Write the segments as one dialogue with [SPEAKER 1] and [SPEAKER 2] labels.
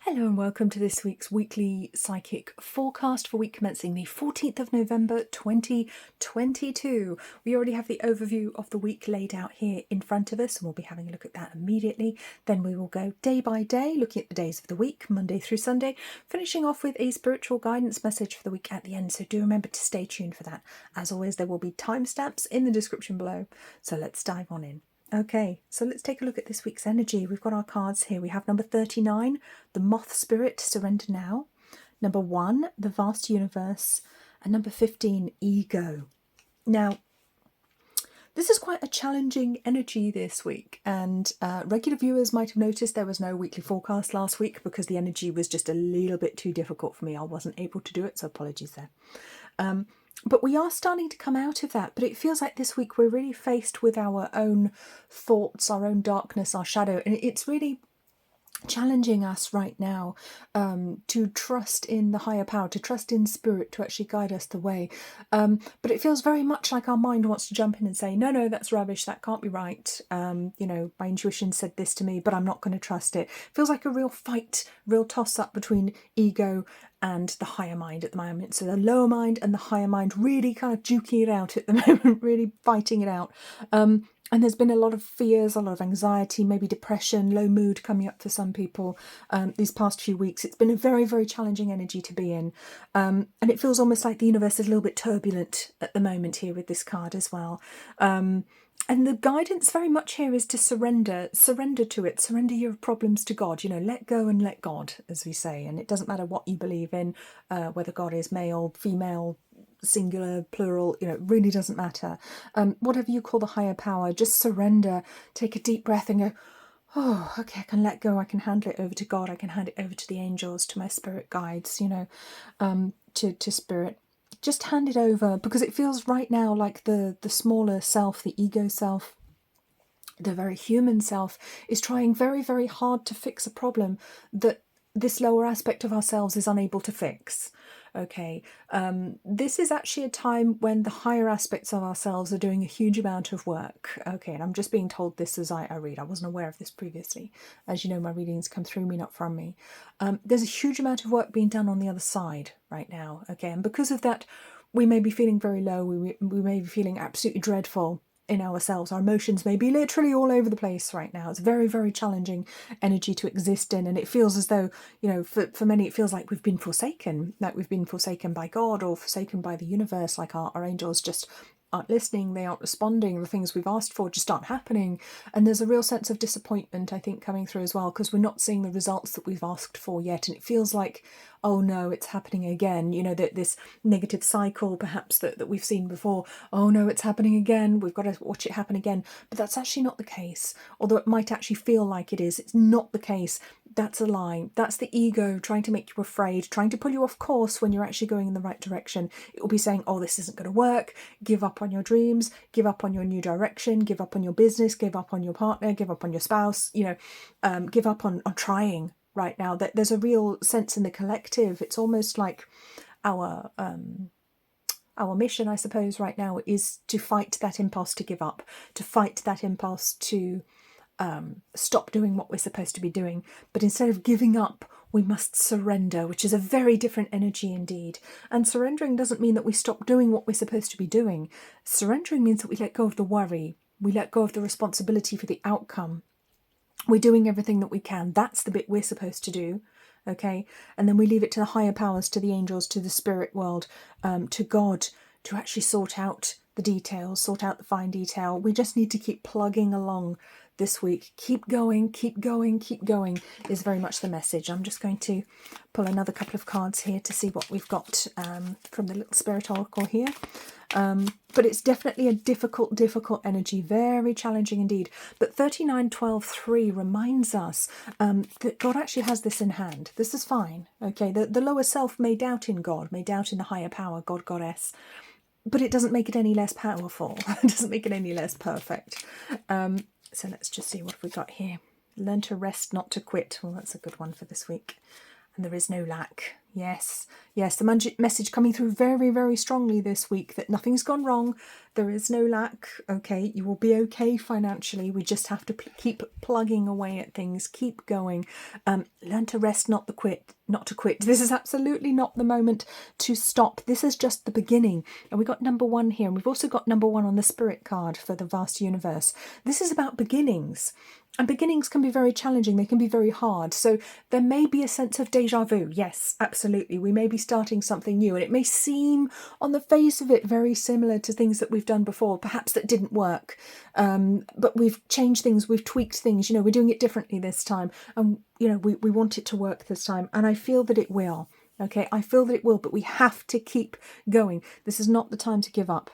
[SPEAKER 1] Hello and welcome to this week's weekly psychic forecast for week commencing the 14th of November 2022. We already have the overview of the week laid out here in front of us and we'll be having a look at that immediately. Then we will go day by day, looking at the days of the week, Monday through Sunday, finishing off with a spiritual guidance message for the week at the end. So do remember to stay tuned for that. As always, there will be timestamps in the description below. So let's dive on in. Okay, so let's take a look at this week's energy. We've got our cards here. We have number 39, the Moth Spirit, Surrender Now. Number 1, the Vast Universe. And number 15, Ego. Now, this is quite a challenging energy this week, and regular viewers might have noticed there was no weekly forecast last week because the energy was just a little bit too difficult for me. I wasn't able to do it, so apologies there. But we are starting to come out of that. But it feels like this week we're really faced with our own thoughts, our own darkness, our shadow. And it's really challenging us right now to trust in the higher power, to trust in spirit, to actually guide us the way. But it feels very much like our mind wants to jump in and say, no, that's rubbish, that can't be right. My intuition said this to me, but I'm not going to trust it. Feels like a real fight, real toss up between ego and the higher mind at the moment. So the lower mind and the higher mind really kind of duking it out at the moment, really fighting it out. And there's been a lot of fears, a lot of anxiety, maybe depression, low mood coming up for some people these past few weeks. It's been a very, very challenging energy to be in. And it feels almost like the universe is a little bit turbulent at the moment here with this card as well. And the guidance very much here is to surrender to it, surrender your problems to God, let go and let God, as we say. And it doesn't matter what you believe in, whether God is male, female, singular, plural, it really doesn't matter. Whatever you call the higher power, just surrender, take a deep breath and go, oh, okay, I can let go, I can hand it over to God, I can hand it over to the angels, to my spirit guides, to spirit. Just hand it over, because it feels right now like the smaller self, the ego self, the very human self is trying very, very hard to fix a problem that this lower aspect of ourselves is unable to fix. Okay, this is actually a time when the higher aspects of ourselves are doing a huge amount of work. Okay, and I'm just being told this as I read. I wasn't aware of this previously. As you know, my readings come through me, not from me. There's a huge amount of work being done on the other side right now. Okay, and because of that, we may be feeling very low. We may be feeling absolutely dreadful in ourselves. Our emotions may be literally all over the place right now. It's very, very challenging energy to exist in, and it feels as though, for many it feels like we've been forsaken, by God or forsaken by the universe, like our angels just aren't listening, they aren't responding, the things we've asked for just aren't happening. And there's a real sense of disappointment, I think, coming through as well, because we're not seeing the results that we've asked for yet, and it feels like, oh no, it's happening again, that this negative cycle perhaps that we've seen before. Oh no, it's happening again, we've got to watch it happen again. But that's actually not the case. Although it might actually feel like it is, it's not the case. That's a lie. That's the ego trying to make you afraid, trying to pull you off course when you're actually going in the right direction. It will be saying, oh, this isn't going to work, give up on your dreams, give up on your new direction, give up on your business, give up on your partner, give up on your spouse, give up on trying right now. That there's a real sense in the collective. It's almost like our mission, I suppose, right now is to fight that impulse to give up, to fight that impulse to stop doing what we're supposed to be doing. But instead of giving up, we must surrender, which is a very different energy indeed. And surrendering doesn't mean that we stop doing what we're supposed to be doing. Surrendering means that we let go of the worry, we let go of the responsibility for the outcome. We're doing everything that we can. That's the bit we're supposed to do. Okay, and then we leave it to the higher powers, to the angels, to the spirit world, to God, to actually sort out the details, sort out the fine detail. We just need to keep plugging along this week. Keep going, keep going, keep going is very much the message. I'm just going to pull another couple of cards here to see what we've got from the little spirit oracle here. But it's definitely a difficult energy, very challenging indeed. But 3912.3 reminds us that God actually has this in hand. This is fine. Okay, the lower self may doubt in God, may doubt in the higher power, God, Goddess, but it doesn't make it any less powerful. It doesn't make it any less perfect. So let's just see what have we got here. Learn to rest, not to quit. Well, that's a good one for this week. And there is no lack. Yes, yes, the message coming through very, very strongly this week that nothing's gone wrong. There is no lack. Okay, you will be okay financially. We just have to keep plugging away at things, keep going. Learn to rest, not to quit. This is absolutely not the moment to stop. This is just the beginning. And we got number 1 here, and we've also got number 1 on the spirit card for the vast universe. This is about beginnings. And beginnings can be very challenging, they can be very hard. So there may be a sense of deja vu. Yes, absolutely. We may be starting something new, and it may seem on the face of it very similar to things that we've done before, perhaps that didn't work. But we've changed things, we've tweaked things, we're doing it differently this time. And, we want it to work this time. And I feel that it will. Okay, I feel that it will, but we have to keep going. This is not the time to give up.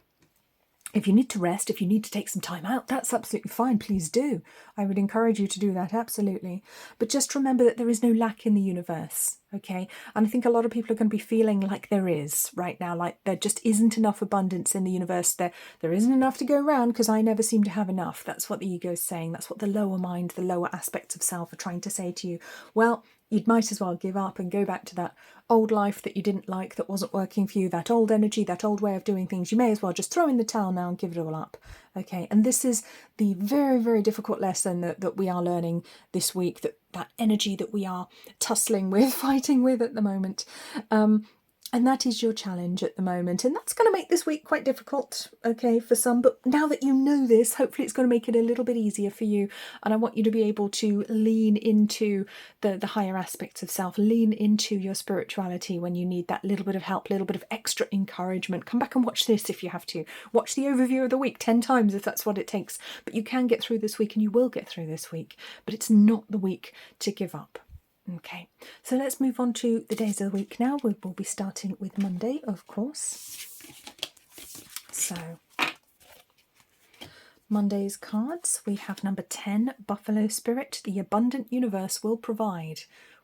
[SPEAKER 1] If you need to rest, if you need to take some time out, that's absolutely fine. Please do. I would encourage you to do that, absolutely. But just remember that there is no lack in the universe, okay? And I think a lot of people are going to be feeling like there is right now, like there just isn't enough abundance in the universe. There isn't enough to go around because I never seem to have enough. That's what the ego is saying. That's what the lower mind, the lower aspects of self are trying to say to you. Well, you might as well give up and go back to that old life that you didn't like, that wasn't working for you, that old energy, that old way of doing things. You may as well just throw in the towel now and give it all up. Okay, and this is the very, very difficult lesson that we are learning this week, that energy that we are tussling with, fighting with at the moment. And that is your challenge at the moment. And that's going to make this week quite difficult, okay, for some. But now that you know this, hopefully it's going to make it a little bit easier for you. And I want you to be able to lean into the higher aspects of self, lean into your spirituality when you need that little bit of help, little bit of extra encouragement. Come back and watch this if you have to. Watch the overview of the week 10 times if that's what it takes. But you can get through this week, and you will get through this week. But it's not the week to give up. Okay, so let's move on to the days of the week now. We will be starting with Monday, of course. So, Monday's cards, we have number 10, Buffalo Spirit, the abundant universe will provide.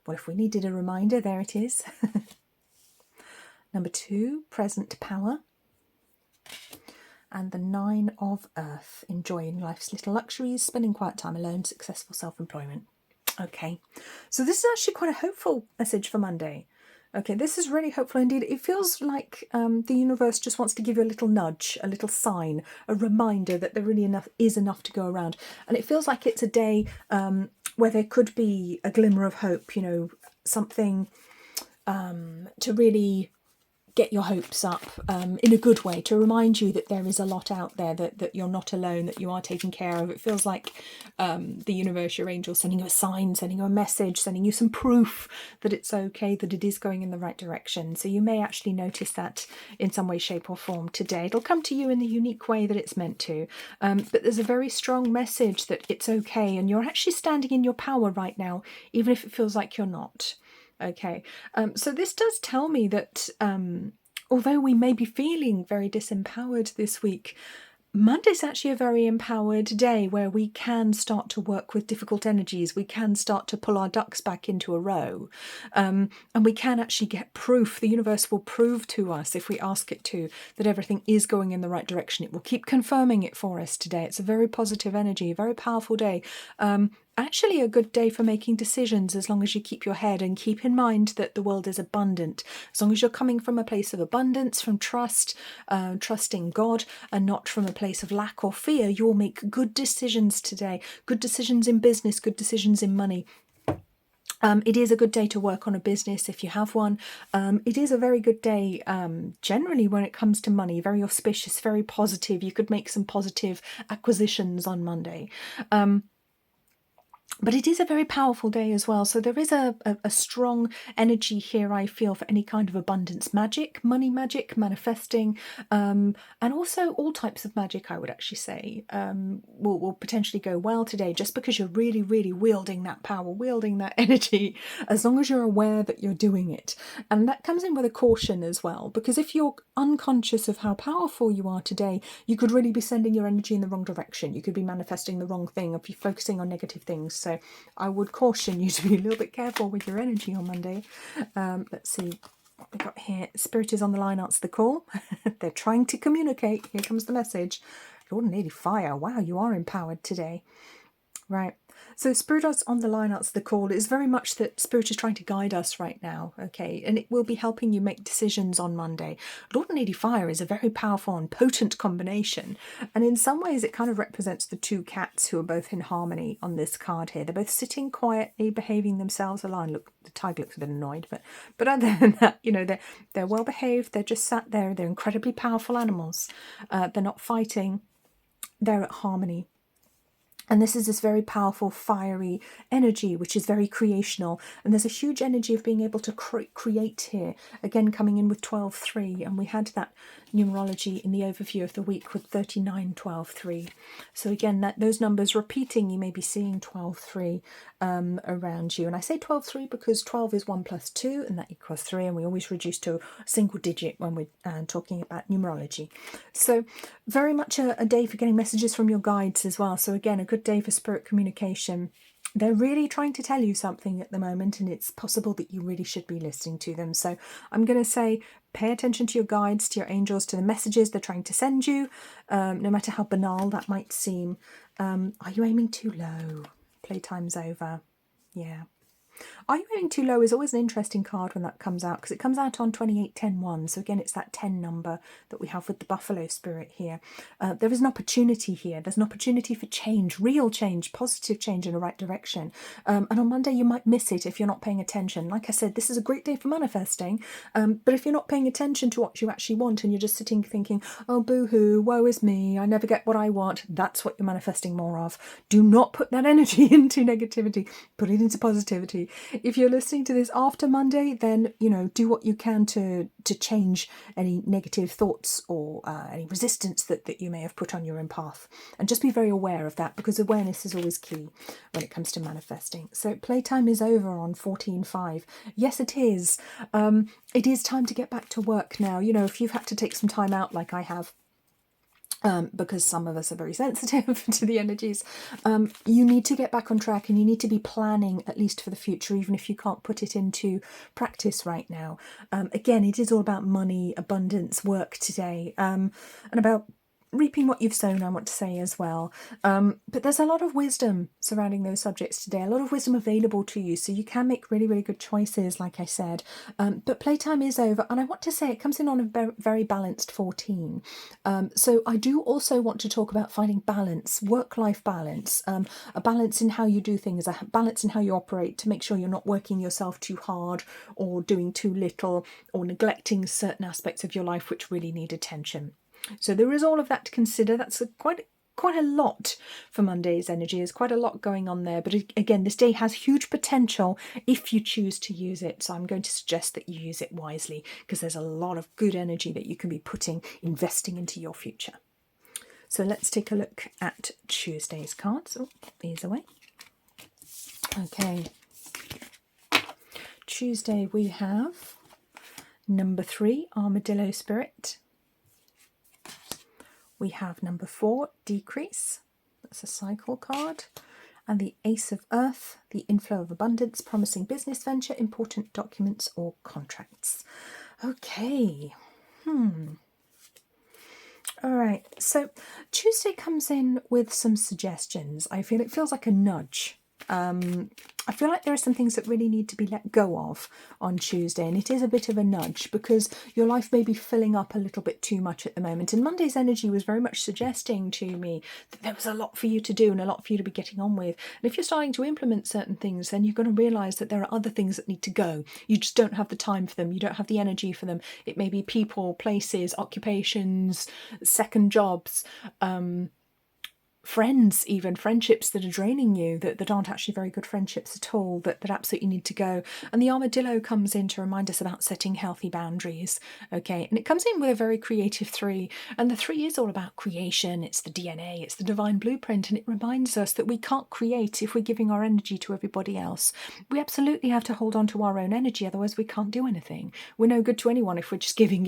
[SPEAKER 1] Well, if we needed a reminder, there it is. Number 2, Present Power. And the 9 of Earth, enjoying life's little luxuries, spending quiet time alone, successful self-employment. Okay, so this is actually quite a hopeful message for Monday. Okay, this is really hopeful indeed. It feels like the universe just wants to give you a little nudge, a little sign, a reminder that there really is enough to go around. And it feels like it's a day where there could be a glimmer of hope, something to really get your hopes up in a good way, to remind you that there is a lot out there, that you're not alone, that you are taken care of. It feels like the universe, your angels, sending you a sign, sending you a message, sending you some proof that it's okay, that it is going in the right direction. So you may actually notice that in some way, shape or form today. It'll come to you in the unique way that it's meant to. But there's a very strong message that it's okay, and you're actually standing in your power right now, even if it feels like you're not. Okay, so this does tell me that although we may be feeling very disempowered this week, Monday's actually a very empowered day where we can start to work with difficult energies. We can start to pull our ducks back into a row, and we can actually get proof. The universe will prove to us, if we ask it to, that everything is going in the right direction. It will keep confirming it for us today. It's a very positive energy, a very powerful day. Actually a good day for making decisions, as long as you keep your head and keep in mind that the world is abundant. As long as you're coming from a place of abundance, from trust, trusting God, and not from a place of lack or fear, you'll make good decisions today. Good decisions in business, good decisions in money. It is a good day to work on a business if you have one. It is a very good day generally when it comes to money, very auspicious, very positive. You could make some positive acquisitions on Monday. But it is a very powerful day as well. So there is a strong energy here, I feel, for any kind of abundance magic, money magic, manifesting, and also all types of magic, I would actually say, will potentially go well today, just because you're really, really wielding that power, wielding that energy, as long as you're aware that you're doing it. And that comes in with a caution as well, because if you're unconscious of how powerful you are today, you could really be sending your energy in the wrong direction. You could be manifesting the wrong thing if you're focusing on negative things. So I would caution you to be a little bit careful with your energy on Monday. Let's see what we got here. Spirit is on the line, answer the call. They're trying to communicate. Here comes the message. Lord and Lady Fire. Wow, you are empowered today. Right. So Spirit is on the line, answer the call. It's very much that Spirit is trying to guide us right now, okay? And it will be helping you make decisions on Monday. Lord and Lady Fire is a very powerful and potent combination. And in some ways, it kind of represents the two cats who are both in harmony on this card here. They're both sitting quietly, behaving themselves aligned. Look, the tiger looks a bit annoyed, but other than that, you know, they're well behaved. They're just sat there. They're incredibly powerful animals. They're not fighting. They're at harmony. And this is this very powerful, fiery energy, which is very creational. And there's a huge energy of being able to create here. Again, coming in with 12-3. And we had that numerology in the overview of the week with 39-12-3. So again, those numbers repeating, you may be seeing 12-3 around you. And I say 12-3 because 12 is 1 plus 2, and that equals 3. And we always reduce to a single digit when we're talking about numerology. So very much a day for getting messages from your guides as well. So again, a good day for spirit communication. They're really trying to tell you something at the moment, and it's possible that you really should be listening to them. So I'm going to say pay attention to your guides, to your angels, to the messages they're trying to send you, no matter how banal that might seem. Are you aiming too low? Playtime's over. Yeah. Are You Aiming Too Low is always an interesting card when that comes out, because it comes out on 28-10-1. So again, it's that 10 number that we have with the Buffalo Spirit here. There is an opportunity here. There's an opportunity for change, real change, positive change in the right direction. And on Monday, you might miss it if you're not paying attention. Like I said, this is a great day for manifesting. But if you're not paying attention to what you actually want and you're just sitting thinking, oh, boo-hoo, woe is me, I never get what I want, that's what you're manifesting more of. Do not put that energy into negativity. Put it into positivity. If you're listening to this after Monday, then, you know, do what you can to change any negative thoughts or any resistance that you may have put on your own path. And just be very aware of that, because awareness is always key when it comes to manifesting. So playtime is over on 14-5. Yes, it is. It is time to get back to work now. You know, if you've had to take some time out like I have, because some of us are very sensitive to the energies, you need to get back on track, and you need to be planning at least for the future, even if you can't put it into practice right now. Again, it is all about money, abundance, work today, and about reaping what you've sown, I want to say as well. But there's a lot of wisdom surrounding those subjects today, a lot of wisdom available to you, so you can make really, really good choices, like I said. But playtime is over, and I want to say it comes in on a very balanced 14. So I do also want to talk about finding balance, work-life balance, a balance in how you do things, a balance in how you operate, to make sure you're not working yourself too hard or doing too little or neglecting certain aspects of your life which really need attention. So there is all of that to consider. That's quite a lot for Monday's energy. There's quite a lot going on there. But again, this day has huge potential if you choose to use it. So I'm going to suggest that you use it wisely, because there's a lot of good energy that you can be investing into your future. So let's take a look at Tuesday's cards. Oh, put these away. Okay. Tuesday we have number 3, Armadillo Spirit. We have number 4, Decrease. That's a cycle card. And the Ace of Earth, the inflow of abundance, promising business venture, important documents or contracts. Okay. All right. So Tuesday comes in with some suggestions. I feel it feels like a nudge. I feel like there are some things that really need to be let go of on Tuesday, and it is a bit of a nudge because your life may be filling up a little bit too much at the moment. And Monday's energy was very much suggesting to me that there was a lot for you to do and a lot for you to be getting on with. And if you're starting to implement certain things, then you're going to realise that there are other things that need to go. You just don't have the time for them. You don't have the energy for them. It may be people, places, occupations, second jobs, friends, even friendships that are draining you, that aren't actually very good friendships at all, that absolutely need to go. And the armadillo comes in to remind us about setting healthy boundaries. Okay, and it comes in with a very creative 3, and the 3 is all about creation. It's the DNA, it's the divine blueprint, and it reminds us that we can't create if we're giving our energy to everybody else. We absolutely have to hold on to our own energy, otherwise we can't do anything. We're no good to anyone if we're just giving.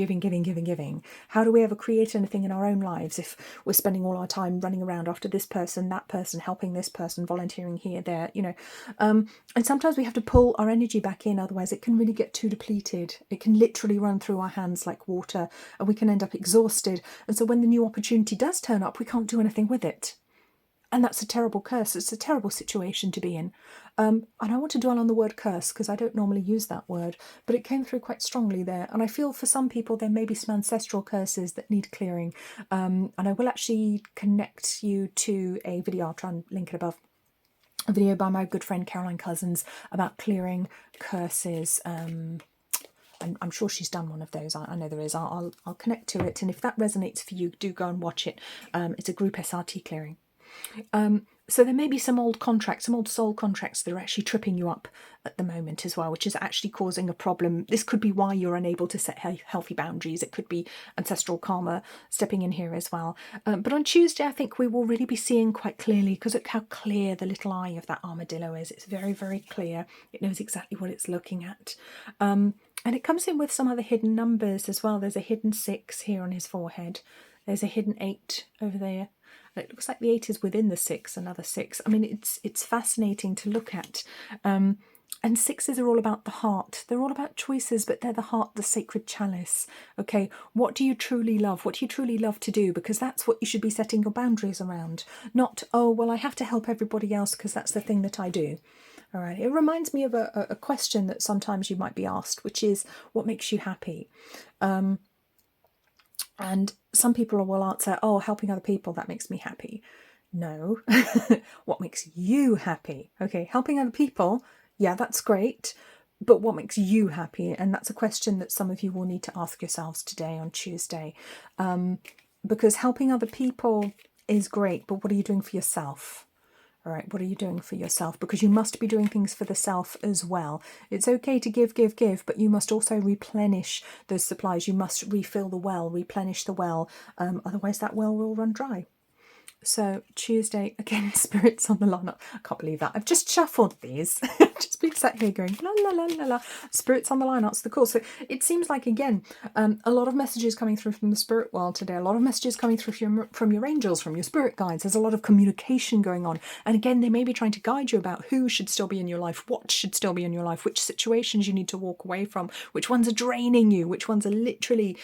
[SPEAKER 1] How do we ever create anything in our own lives if we're spending all our time running around after this person, that person, helping this person, volunteering here, there, you know. And sometimes we have to pull our energy back in, otherwise it can really get too depleted. It can literally run through our hands like water, and we can end up exhausted. And so when the new opportunity does turn up, we can't do anything with it. And that's a terrible curse. It's a terrible situation to be in. And I want to dwell on the word curse because I don't normally use that word, but it came through quite strongly there. And I feel for some people there may be some ancestral curses that need clearing. And I will actually connect you to a video, I'll try and link it above, a video by my good friend Caroline Cousins about clearing curses. I'm sure she's done one of those. I know there is. I'll connect to it. And if that resonates for you, do go and watch it. It's a group SRT clearing. So there may be some old contracts, some old soul contracts that are actually tripping you up at the moment as well, which is actually causing a problem. This could be why you're unable to set healthy boundaries. It could be ancestral karma stepping in here as well. But on Tuesday, I think we will really be seeing quite clearly, because look how clear the little eye of that armadillo is. It's very, very clear. It knows exactly what it's looking at. And it comes in with some other hidden numbers as well. There's a hidden 6 here on his forehead. There's a hidden 8 over there. It looks like the 8 is within the 6, another 6. I mean, it's fascinating to look at. And 6s are all about the heart. They're all about choices, but they're the heart, the sacred chalice. Okay, what do you truly love? What do you truly love to do? Because that's what you should be setting your boundaries around. Not, oh, well, I have to help everybody else because that's the thing that I do. All right, it reminds me of a question that sometimes you might be asked, which is, what makes you happy? And some people will answer, oh, helping other people, that makes me happy. No. What makes you happy? Okay, helping other people, yeah, that's great. But what makes you happy? And that's a question that some of you will need to ask yourselves today on Tuesday. Because helping other people is great, but what are you doing for yourself? All right, what are you doing for yourself? Because you must be doing things for the self as well. It's okay to give, but you must also replenish those supplies. You must refill the well, replenish the well. Otherwise that well will run dry. So Tuesday, again, spirits on the lineup. I can't believe that. I've just shuffled these. Just been sat here going, la, la, la, la, la. Spirits on the line, that's the call. So it seems like, again, a lot of messages coming through from the spirit world today. A lot of messages coming through from your angels, from your spirit guides. There's a lot of communication going on. And again, they may be trying to guide you about who should still be in your life, what should still be in your life, which situations you need to walk away from, which ones are draining you, which ones are literally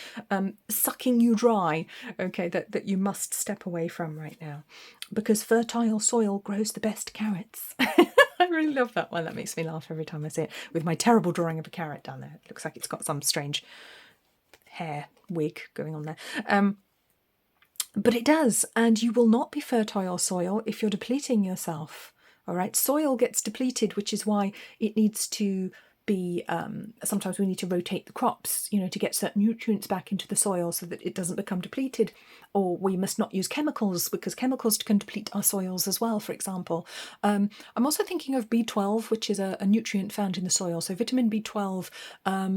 [SPEAKER 1] sucking you dry, okay, that you must step away from right now. Because fertile soil grows the best carrots. I really love that one. That makes me laugh every time I see it. With my terrible drawing of a carrot down there. It looks like it's got some strange hair wig going on there. But it does. And you will not be fertile soil if you're depleting yourself. All right. Soil gets depleted, which is why it needs to be, sometimes we need to rotate the crops, you know, to get certain nutrients back into the soil so that it doesn't become depleted. Or we must not use chemicals because chemicals can deplete our soils as well, for example. I'm also thinking of B12, which is a nutrient found in the soil. So vitamin B12,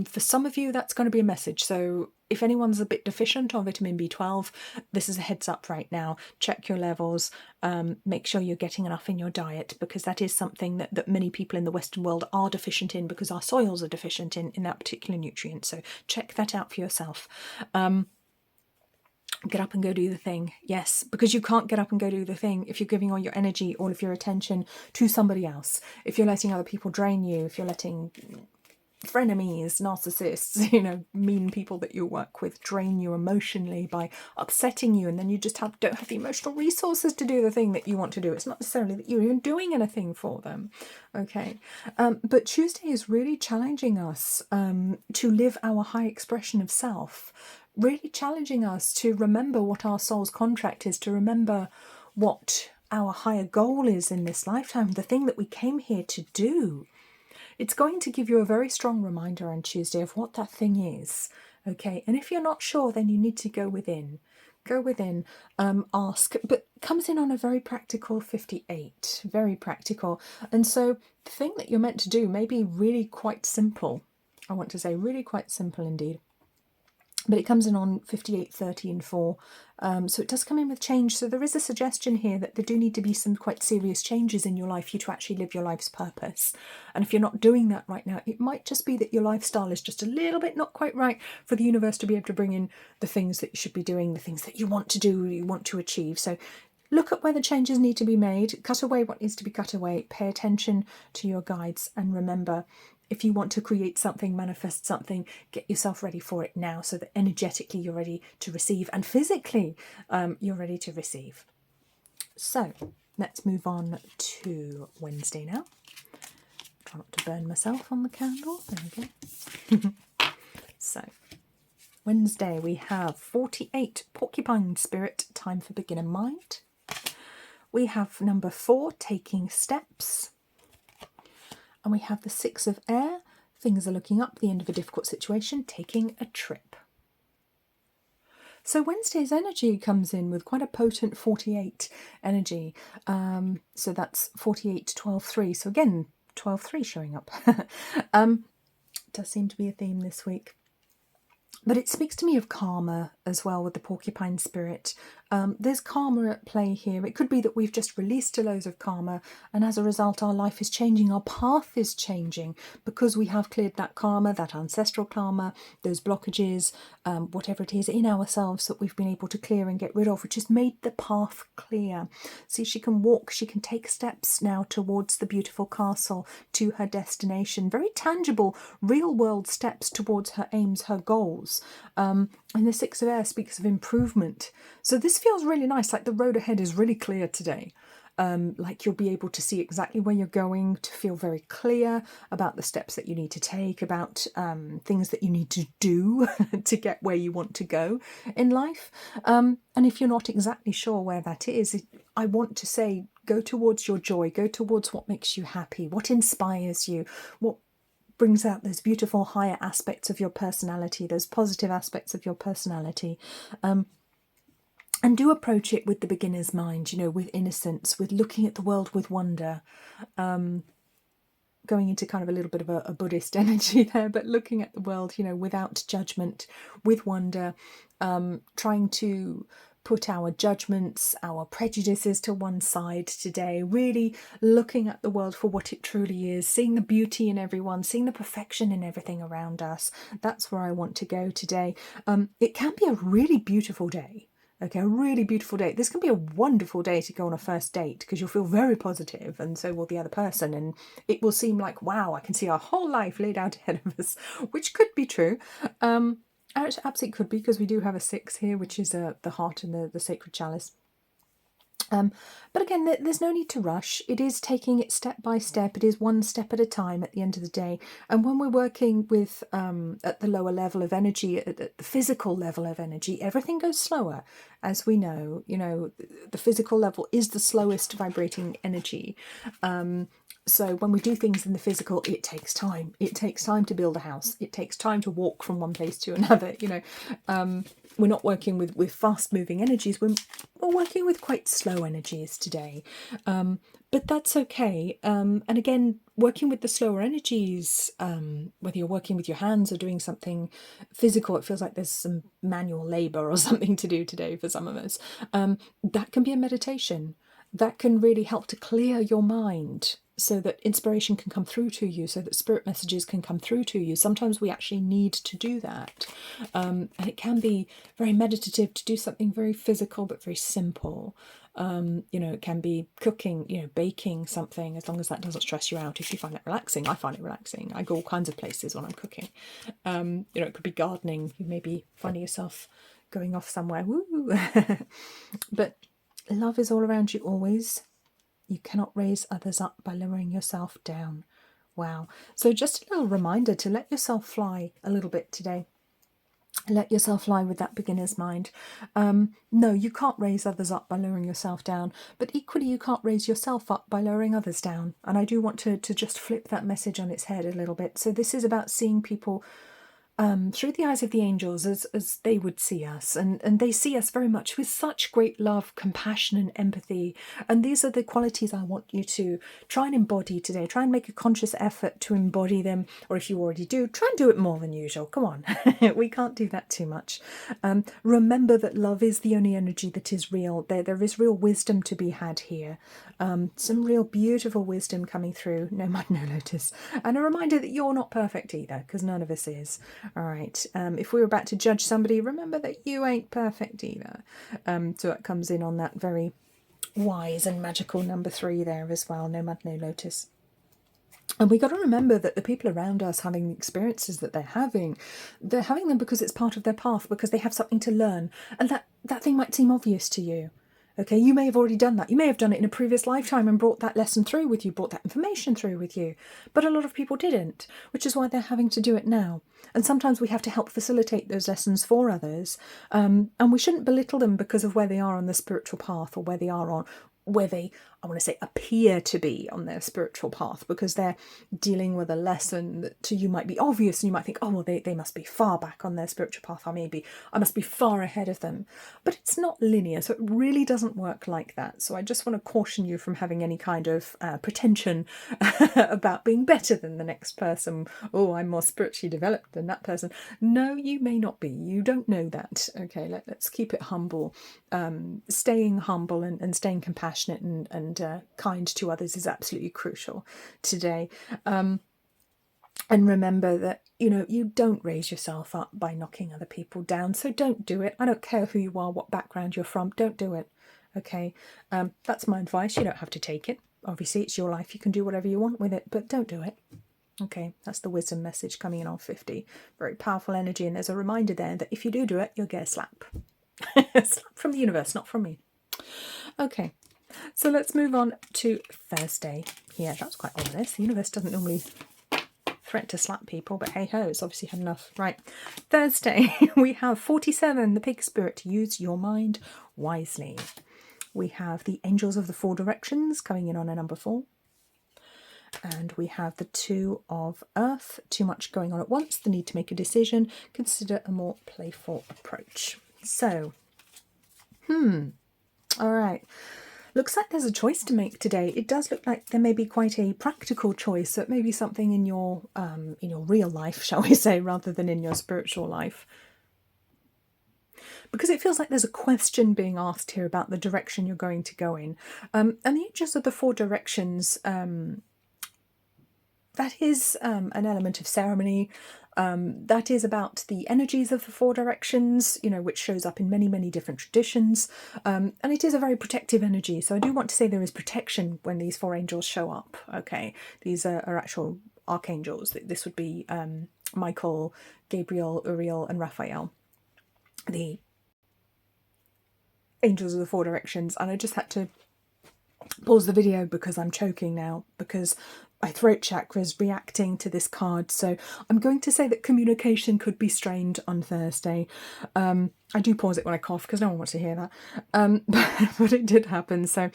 [SPEAKER 1] for some of you, that's going to be a message. So if anyone's a bit deficient on vitamin B12, this is a heads up right now. Check your levels, make sure you're getting enough in your diet, because that is something that many people in the Western world are deficient in because our soils are deficient in that particular nutrient. So check that out for yourself. Get up and go do the thing. Yes, because you can't get up and go do the thing if you're giving all your energy, all of your attention to somebody else. If you're letting other people drain you, if you're letting frenemies, narcissists, you know, mean people that you work with drain you emotionally by upsetting you, and then you just don't have the emotional resources to do the thing that you want to do. It's not necessarily that you're even doing anything for them. Okay, but Tuesday is really challenging us to live our high expression of self, really challenging us to remember what our soul's contract is, to remember what our higher goal is in this lifetime, the thing that we came here to do. It's going to give you a very strong reminder on Tuesday of what that thing is, okay? And if you're not sure, then you need to go within. Go within, ask, but comes in on a very practical 58, very practical. And so the thing that you're meant to do may be really quite simple. I want to say really quite simple indeed. But it comes in on 58, 30 and 4. So it does come in with change. So there is a suggestion here that there do need to be some quite serious changes in your life for you to actually live your life's purpose. And if you're not doing that right now, it might just be that your lifestyle is just a little bit not quite right for the universe to be able to bring in the things that you should be doing, the things that you want to do, you want to achieve. So look at where the changes need to be made, cut away what needs to be cut away, pay attention to your guides, and remember, if you want to create something, manifest something, get yourself ready for it now so that energetically you're ready to receive and physically you're ready to receive. So let's move on to Wednesday now. Try not to burn myself on the candle. There we go. So, Wednesday we have 48, Porcupine Spirit, time for beginner mind. We have number 4, taking steps. And we have the 6 of air, things are looking up, the end of a difficult situation, taking a trip. So Wednesday's energy comes in with quite a potent 48 energy. So that's 48, 12, 3. So again, 12, 3 showing up. Does seem to be a theme this week. But it speaks to me of karma as well with the porcupine spirit. There's karma at play here. It could be that we've just released a load of karma, and as a result our life is changing, our path is changing, because we have cleared that karma, that ancestral karma, those blockages, whatever it is in ourselves that we've been able to clear and get rid of, which has made the path clear. See, she can walk, she can take steps now towards the beautiful castle, to her destination, very tangible, real world steps towards her aims, her goals. And the 6 of air speaks of improvement. So this feels really nice, like the road ahead is really clear today. Like you'll be able to see exactly where you're going, to feel very clear about the steps that you need to take, about things that you need to do to get where you want to go in life. And if you're not exactly sure where that is, I want to say, go towards your joy, go towards what makes you happy, what inspires you, what brings out those beautiful higher aspects of your personality, those positive aspects of your personality. And do approach it with the beginner's mind, you know, with innocence, with looking at the world with wonder. Going into kind of a little bit of a Buddhist energy there, but looking at the world, you know, without judgment, with wonder, trying to put our judgments, our prejudices to one side today, really looking at the world for what it truly is, seeing the beauty in everyone, seeing the perfection in everything around us. That's where I want to go today. It can be a really beautiful day. Okay, a really beautiful day. This can be a wonderful day to go on a first date, because you'll feel very positive, and so will the other person, and it will seem like, wow, I can see our whole life laid out ahead of us, which could be true. Absolutely could be, because we do have a 6 here, which is the heart and the sacred chalice. But again, there's no need to rush. It is taking it step by step. It is one step at a time at the end of the day. And when we're working with at the lower level of energy, at the physical level of energy, everything goes slower. As we know, you know, the physical level is the slowest vibrating energy. So when we do things in the physical, it takes time. It takes time to build a house. It takes time to walk from one place to another, you know. We're not working with fast-moving energies. We're working with quite slow energies today. But that's okay. And again, working with the slower energies, whether you're working with your hands or doing something physical, it feels like there's some manual labour or something to do today for some of us. That can be a meditation. That can really help to clear your mind, so that inspiration can come through to you, so that spirit messages can come through to you. Sometimes we actually need to do that. And it can be very meditative to do something very physical but very simple. You know, it can be cooking, you know, baking something, as long as that doesn't stress you out. If you find it relaxing, I find it relaxing. I go all kinds of places when I'm cooking. You know, it could be gardening. You may be finding yourself going off somewhere. Woo! But love is all around you always. You cannot raise others up by lowering yourself down. Wow. So just a little reminder to let yourself fly a little bit today. Let yourself fly with that beginner's mind. No, you can't raise others up by lowering yourself down, but equally you can't raise yourself up by lowering others down. And I do want to just flip that message on its head a little bit. So this is about seeing people through the eyes of the angels as they would see us. And they see us very much with such great love, compassion and empathy. And these are the qualities I want you to try and embody today. Try and make a conscious effort to embody them. Or if you already do, try and do it more than usual. Come on, we can't do that too much. Remember that love is the only energy that is real. There is real wisdom to be had here. Some real beautiful wisdom coming through. No mud, no lotus. And a reminder that you're not perfect either, because none of us is. All right. If we were about to judge somebody, remember that you ain't perfect either. So that comes in on that very wise and magical number 3 there as well. No mud, no lotus. And we got to remember that the people around us having the experiences that they're having them because it's part of their path, because they have something to learn. And that thing might seem obvious to you. Okay, you may have already done that. You may have done it in a previous lifetime and brought that lesson through with you, brought that information through with you. But a lot of people didn't, which is why they're having to do it now. And sometimes we have to help facilitate those lessons for others. And we shouldn't belittle them because of where they are on the spiritual path, or where they are on, where they, I want to say, appear to be on their spiritual path, because they're dealing with a lesson that to you might be obvious, and you might think, oh, well, they must be far back on their spiritual path, or maybe I must be far ahead of them. But it's not linear, so it really doesn't work like that. So I just want to caution you from having any kind of pretension about being better than the next person. Oh, I'm more spiritually developed than that person. No, you may not be. You don't know that. Okay, let's keep it humble. Staying humble and staying compassionate and kind to others is absolutely crucial today. And remember that, you don't raise yourself up by knocking other people down. So don't do it. I don't care who you are, what background you're from. Don't do it. Okay. That's my advice. You don't have to take it. Obviously, it's your life. You can do whatever you want with it, but don't do it. Okay, that's the wisdom message coming in on 50. Very powerful energy. And there's a reminder there that if you do it, you'll get a slap. A slap from the universe, not from me. Okay, so let's move on to Thursday. Yeah, that's quite ominous. The universe doesn't normally threaten to slap people, but hey ho, it's obviously had enough. Right, Thursday, we have 47, the pig spirit. Use your mind wisely. We have the angels of the four directions coming in on a number 4. And we have the 2 of earth, too much going on at once, the need to make a decision, consider a more playful approach. So, all right. Looks like there's a choice to make today. It does look like there may be quite a practical choice. So it may be something in your real life, shall we say, rather than in your spiritual life. Because it feels like there's a question being asked here about the direction you're going to go in. And the angels of the four directions, that is an element of ceremony. That is about the energies of the four directions, which shows up in many, many different traditions. And it is a very protective energy. So I do want to say there is protection when these 4 angels show up. Okay, these are actual archangels. This would be Michael, Gabriel, Uriel, and Raphael, the angels of the four directions. And I just had to pause the video because I'm choking now, because my throat chakra is reacting to this card. So I'm going to say that communication could be strained on Thursday. I do pause it when I cough because no one wants to hear that. But it did happen. So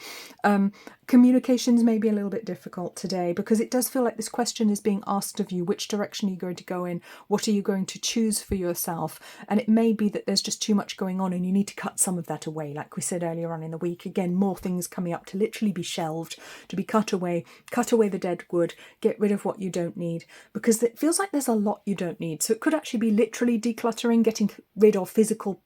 [SPEAKER 1] communications may be a little bit difficult today, because it does feel like this question is being asked of you. Which direction are you going to go in? What are you going to choose for yourself? And it may be that there's just too much going on and you need to cut some of that away. Like we said earlier on in the week, again, more things coming up to literally be shelved, to be cut away the dead wood, get rid of what you don't need, because it feels like there's a lot you don't need. So it could actually be literally decluttering, getting rid of physical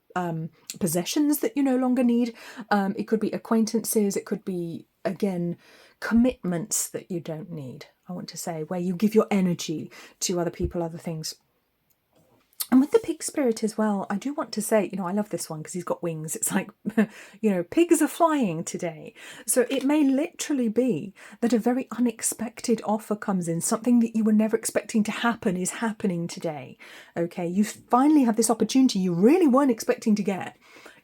[SPEAKER 1] possessions that you no longer need. It could be acquaintances. It could be, again, commitments that you don't need. I want to say, where you give your energy to other people, other things. And with the pig spirit as well, I do want to say, I love this one because he's got wings. It's like, pigs are flying today. So it may literally be that a very unexpected offer comes in. Something that you were never expecting to happen is happening today. Okay, you finally have this opportunity you really weren't expecting to get.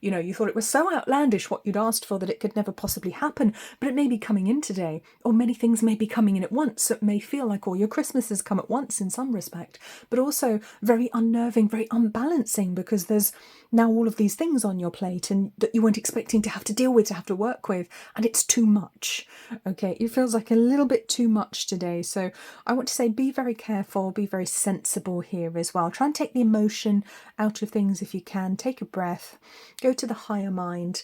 [SPEAKER 1] You thought it was so outlandish what you'd asked for that it could never possibly happen, but it may be coming in today, or many things may be coming in at once. So it may feel like all your Christmases come at once in some respect, but also very unnerving, very unbalancing, because there's now all of these things on your plate and that you weren't expecting to have to deal with, to have to work with, and it's too much. Okay, it feels like a little bit too much today. So I want to say, be very careful, be very sensible here as well. Try and take the emotion out of things if you can. Take a breath, go to the higher mind,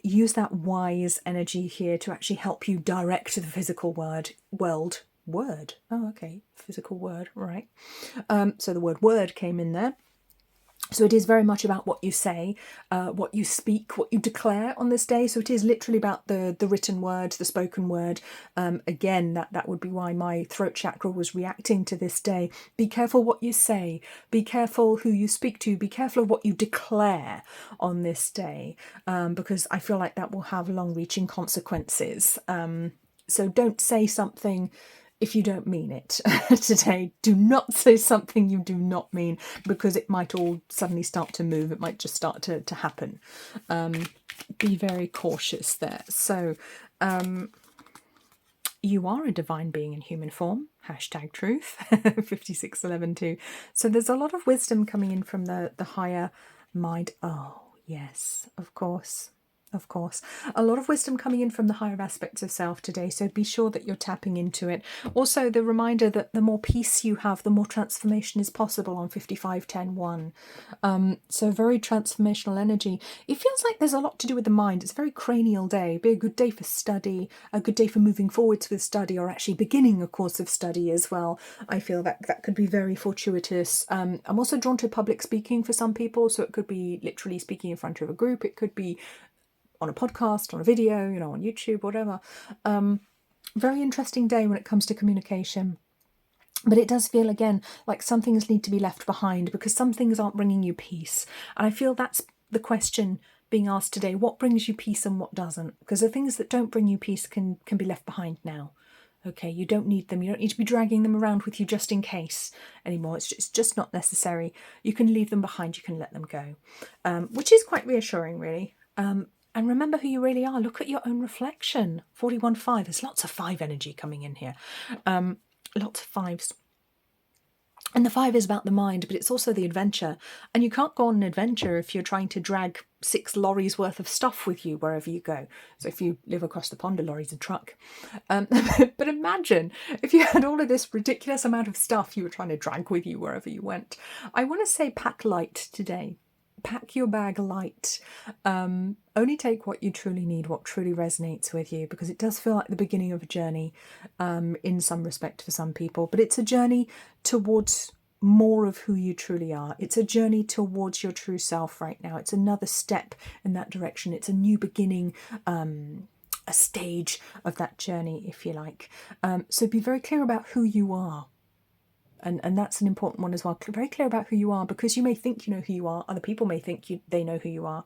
[SPEAKER 1] use that wise energy here to actually help you direct the physical word. Oh, okay, physical word, right. So the word came in there. So it is very much about what you say, what you speak, what you declare on this day. So it is literally about the written word, the spoken word. Again, that would be why my throat chakra was reacting to this day. Be careful what you say. Be careful who you speak to. Be careful of what you declare on this day, because I feel like that will have long-reaching consequences. So don't say something if you don't mean it today. Do not say something you do not mean, because it might all suddenly start to move. It might just start to happen. Be very cautious there. So you are a divine being in human form. #truth. 56112. So there's a lot of wisdom coming in from the higher mind. Oh, yes, of course. Of course. A lot of wisdom coming in from the higher aspects of self today, so be sure that you're tapping into it. Also, the reminder that the more peace you have, the more transformation is possible on 5510-1. So very transformational energy. It feels like there's a lot to do with the mind. It's a very cranial day. It'd be a good day for study, a good day for moving forwards with study, or actually beginning a course of study as well. I feel that could be very fortuitous. I'm also drawn to public speaking for some people, so it could be literally speaking in front of a group. It could be on a podcast, on a video, on YouTube, whatever. Very interesting day when it comes to communication. But it does feel, again, like some things need to be left behind, because some things aren't bringing you peace. And I feel that's the question being asked today. What brings you peace and what doesn't? Because the things that don't bring you peace can be left behind now. Okay, you don't need them. You don't need to be dragging them around with you just in case anymore. It's just not necessary. You can leave them behind. You can let them go, which is quite reassuring, really. And remember who you really are. Look at your own reflection. 41-5. There's lots of 5 energy coming in here. Lots of 5s. And the 5 is about the mind, but it's also the adventure. And you can't go on an adventure if you're trying to drag 6 lorries worth of stuff with you wherever you go. So if you live across the pond, a lorry's a truck. But imagine if you had all of this ridiculous amount of stuff you were trying to drag with you wherever you went. I want to say pack light today. Pack your bag light. Only take what you truly need, what truly resonates with you, because it does feel like the beginning of a journey in some respect for some people. But it's a journey towards more of who you truly are. It's a journey towards your true self right now. It's another step in that direction. It's a new beginning, a stage of that journey, if you like. So be very clear about who you are. And that's an important one as well. Very clear about who you are, because you may think you know who you are. Other people may think they know who you are.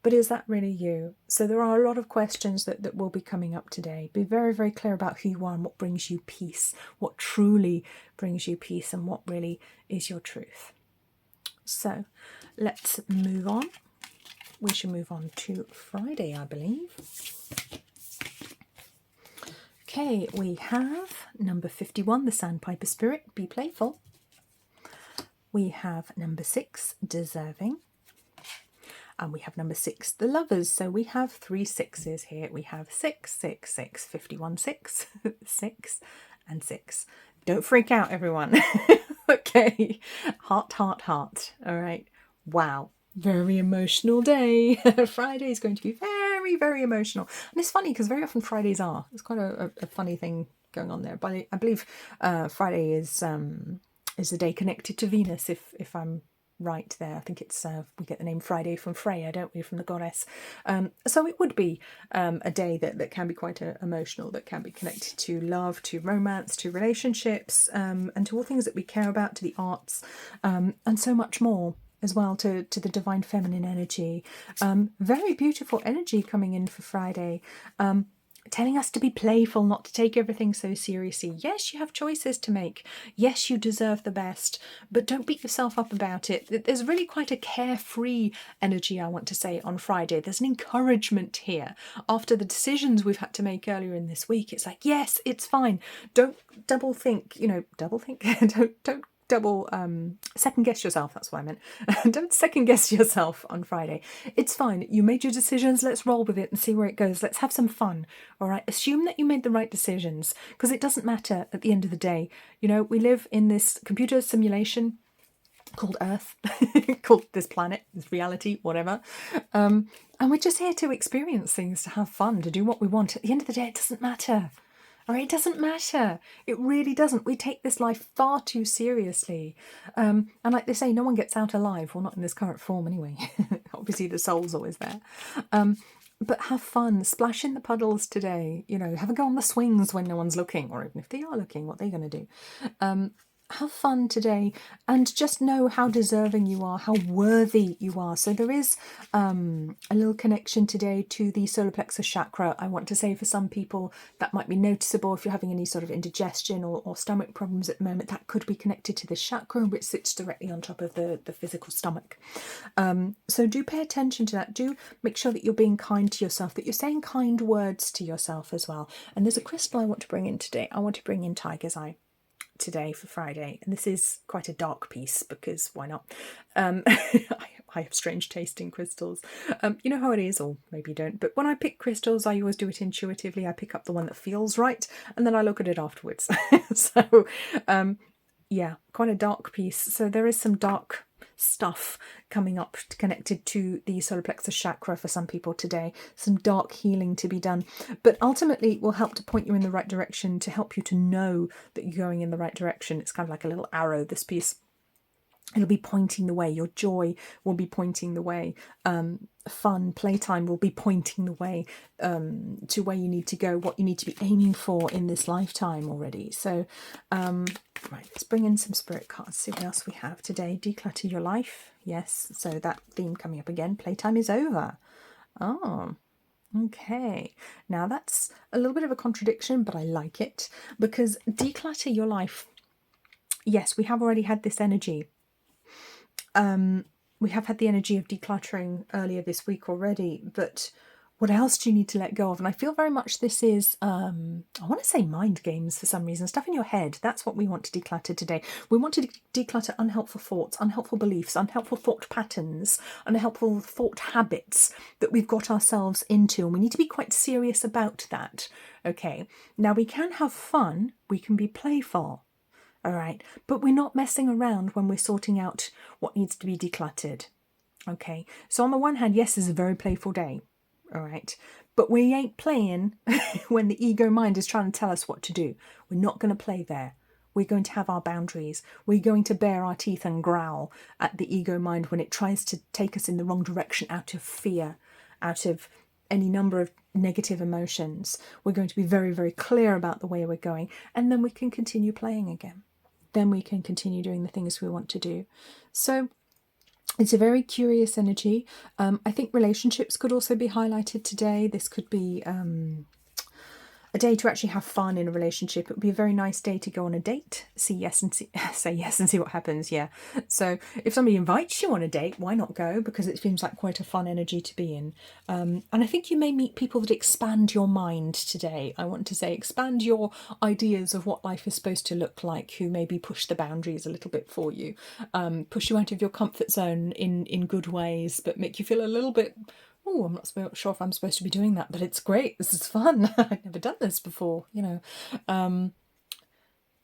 [SPEAKER 1] But is that really you? So there are a lot of questions that will be coming up today. Be very, very clear about who you are and what brings you peace. What truly brings you peace and what really is your truth. So let's move on. We should move on to Friday, I believe. Okay, we have number 51, the Sandpiper Spirit, be playful. We have number 6, deserving. And we have number 6, the lovers. So we have 3 6s here. We have 6, 6, 6, 51, 6, 6, and 6. Don't freak out, everyone. Okay, heart, heart, heart. All right. Wow. Very emotional day. Friday is going to be very, very emotional. And it's funny because very often Fridays are. It's quite a funny thing going on there. But I believe Friday is a day connected to Venus, if I'm right there. I think it's we get the name Friday from Freya, don't we, from the goddess. So it would be a day that can be quite emotional, that can be connected to love, to romance, to relationships, and to all things that we care about, to the arts, and so much more as well, to the divine feminine energy. Very beautiful energy coming in for Friday. Telling us to be playful, not to take everything so seriously. Yes, you have choices to make. Yes, you deserve the best, but don't beat yourself up about it. There's really quite a carefree energy, I want to say, on Friday. There's an encouragement here. After the decisions we've had to make earlier in this week, it's like, yes, it's fine. Don't double think, don't double second guess yourself. That's what I meant. Don't second guess yourself on Friday. It's fine. You made your decisions. Let's roll with it and see where it goes. Let's have some fun. All right. Assume that you made the right decisions, because it doesn't matter at the end of the day. We live in this computer simulation called Earth, called this planet, this reality, whatever. And we're just here to experience things, to have fun, to do what we want. At the end of the day, it doesn't matter. All right, it doesn't matter. It really doesn't. We take this life far too seriously. And like they say, no one gets out alive. Well, not in this current form anyway. Obviously, the soul's always there. But have fun. Splash in the puddles today. Have a go on the swings when no one's looking. Or even if they are looking, what they're going to do. have fun today, and just know how deserving you are, how worthy you are. So there is a little connection today to the solar plexus chakra. I want to say for some people that might be noticeable. If you're having any sort of indigestion or stomach problems at the moment, that could be connected to this chakra, which sits directly on top of the physical stomach. So do pay attention to that. Do make sure that you're being kind to yourself, that you're saying kind words to yourself as well. And there's a crystal I want to bring in today. I want to bring in Tiger's Eye today for Friday, and this is quite a dark piece because why not? I have strange taste in crystals. You know how it is, or maybe you don't, but when I pick crystals, I always do it intuitively. I pick up the one that feels right, and then I look at it afterwards. So yeah, quite a dark piece. So there is some dark stuff coming up connected to the solar plexus chakra for some people today, some dark healing to be done, but ultimately it will help to point you in the right direction, to help you to know that you're going in the right direction. It's kind of like a little arrow, this piece. It'll be pointing the way. Your joy will be pointing the way. Fun, playtime will be pointing the way to where you need to go, what you need to be aiming for in this lifetime already. So, right, let's bring in some spirit cards, see what else we have today. Declutter your life. Yes, so that theme coming up again. Playtime is over. Oh, okay. Now that's a little bit of a contradiction, but I like it, because declutter your life. Yes, we have already had this energy. We have had the energy of decluttering earlier this week already, but what else do you need to let go of? And I feel very much this is, I want to say mind games for some reason, stuff in your head. That's what we want to declutter today. We want to declutter unhelpful thoughts, unhelpful beliefs, unhelpful thought patterns, unhelpful thought habits that we've got ourselves into. And we need to be quite serious about that. Okay, now we can have fun, we can be playful. All right, but we're not messing around when we're sorting out what needs to be decluttered. Okay, so on the one hand, yes, it's a very playful day. All right, but we ain't playing when the ego mind is trying to tell us what to do. We're not going to play there. We're going to have our boundaries. We're going to bare our teeth and growl at the ego mind when it tries to take us in the wrong direction out of fear, out of any number of negative emotions. We're going to be very, very clear about the way we're going, and then we can continue playing again. Then we can continue doing the things we want to do. So it's a very curious energy. I think relationships could also be highlighted today. This could be a day to actually have fun in a relationship. It would be a very nice day to go on a date, say yes and see what happens. Yeah. So if somebody invites you on a date, why not go? Because it seems like quite a fun energy to be in. And I think you may meet people that expand your mind today. I want to say expand your ideas of what life is supposed to look like, who maybe push the boundaries a little bit for you, push you out of your comfort zone in good ways, but make you feel a little bit, oh, I'm not sure if I'm supposed to be doing that, but it's great. This is fun. I've never done this before, you know.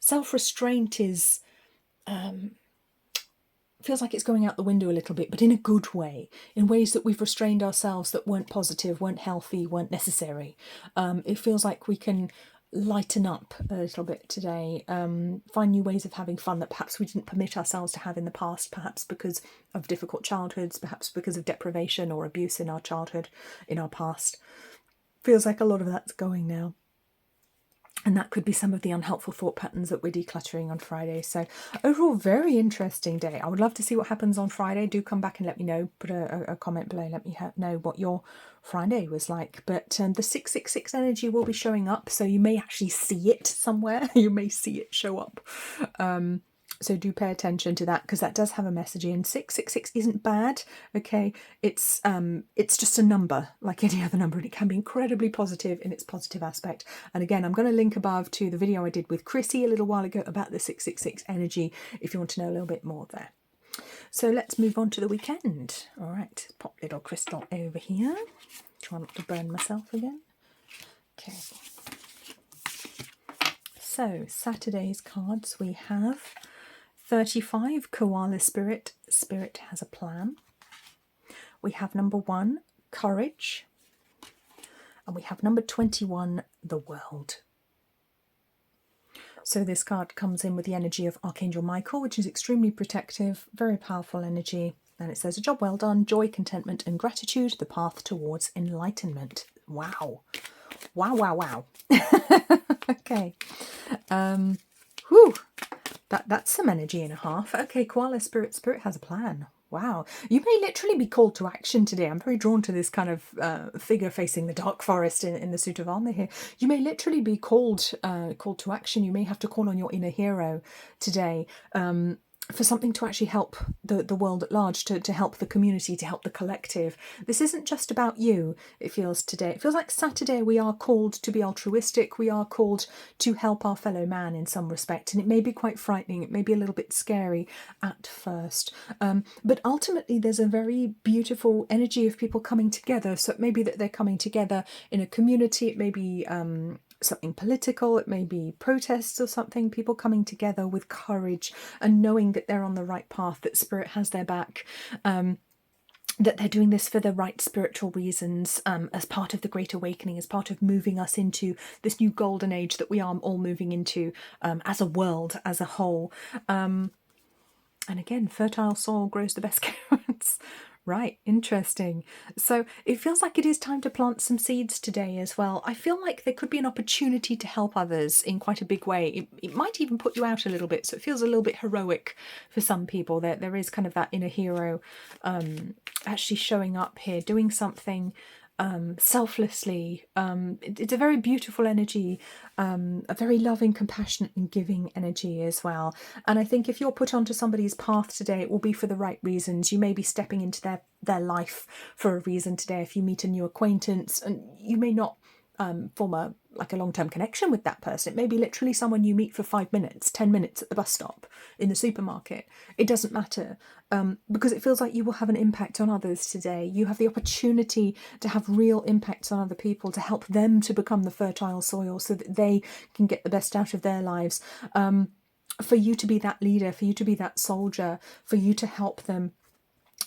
[SPEAKER 1] Self-restraint is, feels like it's going out the window a little bit, but in a good way, in ways that we've restrained ourselves that weren't positive, weren't healthy, weren't necessary. It feels like we can lighten up a little bit today, find new ways of having fun that perhaps we didn't permit ourselves to have in the past, perhaps because of difficult childhoods, perhaps because of deprivation or abuse in our childhood, in our past. Feels like a lot of that's going now. And that could be some of the unhelpful thought patterns that we're decluttering on Friday. So overall, very interesting day. I would love to see what happens on Friday. Do come back and let me know. Put a comment below. Let me know what your Friday was like. But the 666 energy will be showing up. So you may actually see it somewhere. You may see it show up. So do pay attention to that, because that does have a message in. 666 isn't bad, okay? It's just a number, like any other number, and it can be incredibly positive in its positive aspect. And again, I'm going to link above to the video I did with Chrissy a little while ago about the 666 energy, if you want to know a little bit more there. So let's move on to the weekend. All right, pop little crystal over here. Try not to burn myself again. Okay. So Saturday's cards, we have 35, Koala Spirit. Spirit has a plan. We have number 1, Courage. And we have number 21, The World. So this card comes in with the energy of Archangel Michael, which is extremely protective, very powerful energy. And it says, a job well done, joy, contentment and gratitude, the path towards enlightenment. Wow. Wow, wow, wow. Okay. Whew. That's some energy and a half. Okay, koala spirit. Spirit has a plan. Wow. You may literally be called to action today. I'm very drawn to this kind of figure facing the dark forest in the suit of armor here. You may literally be called to action. You may have to call on your inner hero today. For something to actually help the world at large, to help the community, to help the collective. This isn't just about you, it feels today. It feels like Saturday we are called to be altruistic, we are called to help our fellow man in some respect, and it may be quite frightening, it may be a little bit scary at first. But ultimately there's a very beautiful energy of people coming together, so it may be that they're coming together in a community, it may be something political, it may be protests or something, people coming together with courage and knowing that they're on the right path, that spirit has their back, that they're doing this for the right spiritual reasons, as part of the Great Awakening, as part of moving us into this new golden age that we are all moving into as a world, as a whole. And again, fertile soil grows the best carrots. Right, interesting. So it feels like it is time to plant some seeds today as well. I feel like there could be an opportunity to help others in quite a big way. It might even put you out a little bit, so it feels a little bit heroic for some people. There is kind of that inner hero actually showing up here, doing something selflessly. It's a very beautiful energy, a very loving, compassionate and giving energy as well. And I think if you're put onto somebody's path today, it will be for the right reasons. You may be stepping into their life for a reason today. If you meet a new acquaintance, and you may not form a long-term connection with that person. It may be literally someone you meet for 5 minutes, 10 minutes at the bus stop, in the supermarket. It doesn't matter, because it feels like you will have an impact on others today. You have the opportunity to have real impacts on other people, to help them to become the fertile soil so that they can get the best out of their lives. For you to be that leader, for you to be that soldier, for you to help them.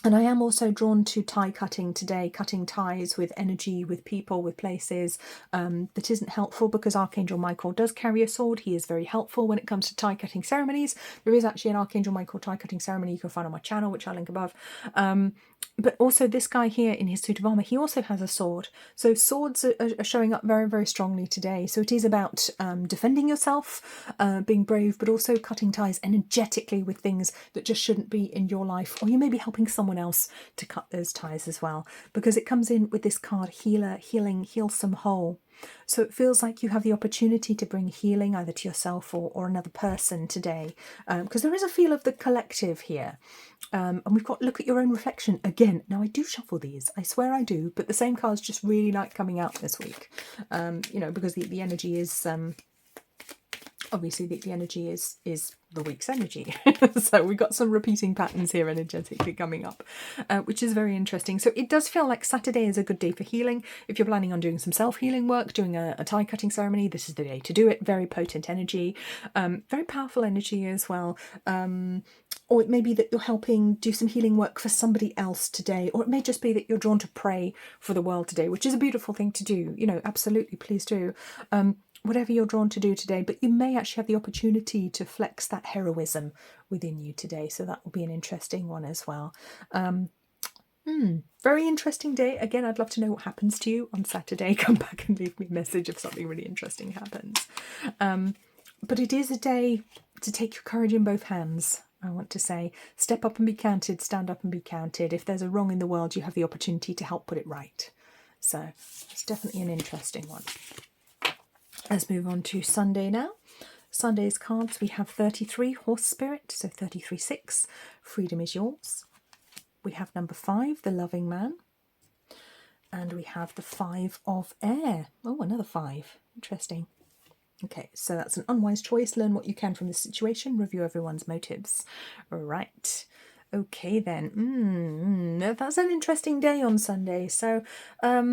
[SPEAKER 1] And I am also drawn to tie cutting today, cutting ties with energy, with people, with places. That isn't helpful because Archangel Michael does carry a sword. He is very helpful when it comes to tie cutting ceremonies. There is actually an Archangel Michael tie cutting ceremony you can find on my channel, which I'll link above. But also this guy here in his suit of armour, he also has a sword. So swords are showing up very, very strongly today. So it is about defending yourself, being brave, but also cutting ties energetically with things that just shouldn't be in your life. Or you may be helping someone else to cut those ties as well. Because it comes in with this card, healer, healing, heal some whole. So it feels like you have the opportunity to bring healing either to yourself or another person today, because there is a feel of the collective here. And we've got look at your own reflection again. Now I do shuffle these, I swear I do, but the same cards just really like coming out this week, because the energy is obviously the energy is the week's energy. So we've got some repeating patterns here energetically coming up, which is very interesting. So it does feel like Saturday is a good day for healing. If you're planning on doing some self-healing work, doing a tie cutting ceremony, this is the day to do it. Very potent energy, very powerful energy as well. Or it may be that you're helping do some healing work for somebody else today, or it may just be that you're drawn to pray for the world today, which is a beautiful thing to do. Absolutely, please do. Whatever you're drawn to do today, but you may actually have the opportunity to flex that heroism within you today. So that will be an interesting one as well. Very interesting day. Again, I'd love to know what happens to you on Saturday. Come back and leave me a message if something really interesting happens. But it is a day to take your courage in both hands. I want to say, step up and be counted, stand up and be counted. If there's a wrong in the world, you have the opportunity to help put it right. So it's definitely an interesting one. Let's move on to Sunday now. Sunday's cards, we have 33, Horse Spirit, so 33-6, Freedom is Yours. We have number 5, The Loving Man. And we have the 5 of Air. Oh, another 5. Interesting. Okay, so that's an unwise choice. Learn what you can from this situation. Review everyone's motives. Right. Okay then. That's an interesting day on Sunday. So the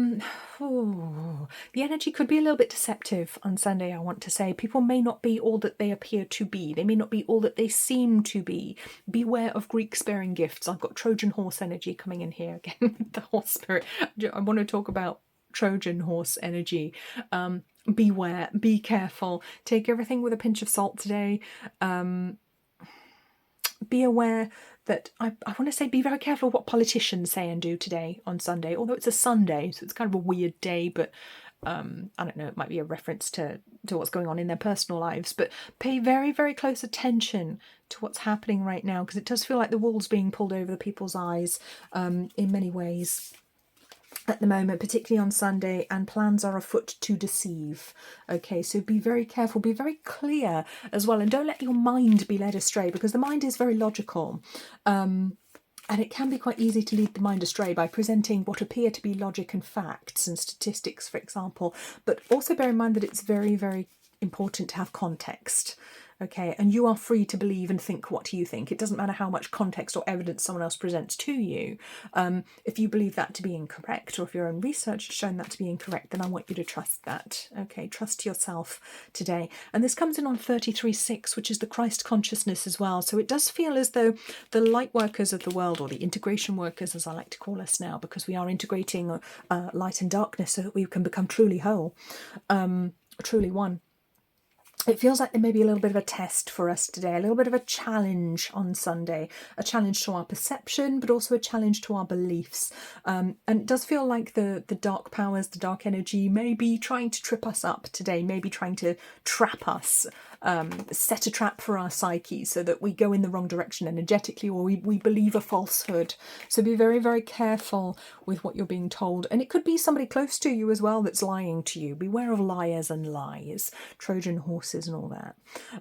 [SPEAKER 1] energy could be a little bit deceptive on Sunday, I want to say. People may not be all that they appear to be. They may not be all that they seem to be. Beware of Greek-sparing gifts. I've got Trojan horse energy coming in here again with the horse spirit. I want to talk about Trojan horse energy. Beware, be careful, take everything with a pinch of salt today. Be aware that I want to say be very careful what politicians say and do today on Sunday, although it's a Sunday, so it's kind of a weird day, but I don't know, it might be a reference to what's going on in their personal lives, but pay very, very close attention to what's happening right now, because it does feel like the wool's being pulled over the people's eyes in many ways at the moment, particularly on Sunday, and plans are afoot to deceive. Okay, so be very careful, be very clear as well, and don't let your mind be led astray, because the mind is very logical. And it can be quite easy to lead the mind astray by presenting what appear to be logic and facts and statistics, for example. But also bear in mind that it's very, very important to have context. Okay, and you are free to believe and think what you think. It doesn't matter how much context or evidence someone else presents to you. If you believe that to be incorrect, or if your own research has shown that to be incorrect, then I want you to trust that. Okay, trust yourself today. And this comes in on 33.6, which is the Christ consciousness as well. So it does feel as though the light workers of the world, or the integration workers, as I like to call us now, because we are integrating light and darkness so that we can become truly whole, truly one. It feels like there may be a little bit of a test for us today, a little bit of a challenge on Sunday, a challenge to our perception, but also a challenge to our beliefs. And it does feel like the dark powers, the dark energy may be trying to trip us up today, maybe trying to trap us, set a trap for our psyche so that we go in the wrong direction energetically, or we believe a falsehood. So be very, very careful with what you're being told. And it could be somebody close to you as well that's lying to you. Beware of liars and lies, Trojan horses and all that.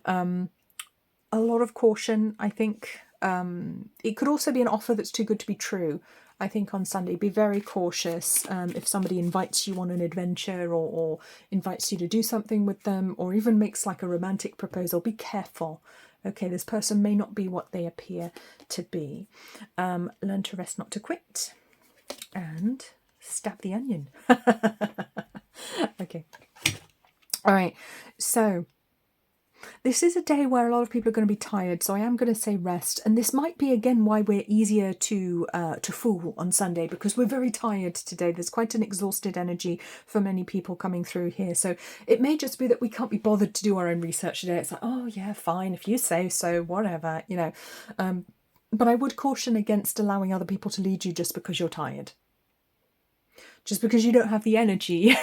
[SPEAKER 1] A lot of caution, I think. It could also be an offer that's too good to be true. I think on Sunday, be very cautious if somebody invites you on an adventure, or invites you to do something with them, or even makes like a romantic proposal. Be careful. Okay, this person may not be what they appear to be. Learn to rest, not to quit. And stab the onion. Okay. All right. So this is a day where a lot of people are going to be tired, so I am going to say rest. And this might be, again, why we're easier to fool on Sunday, because we're very tired today. There's quite an exhausted energy for many people coming through here. So it may just be that we can't be bothered to do our own research today. It's like, oh, yeah, fine, if you say so, whatever, you know. But I would caution against allowing other people to lead you just because you're tired. Just because you don't have the energy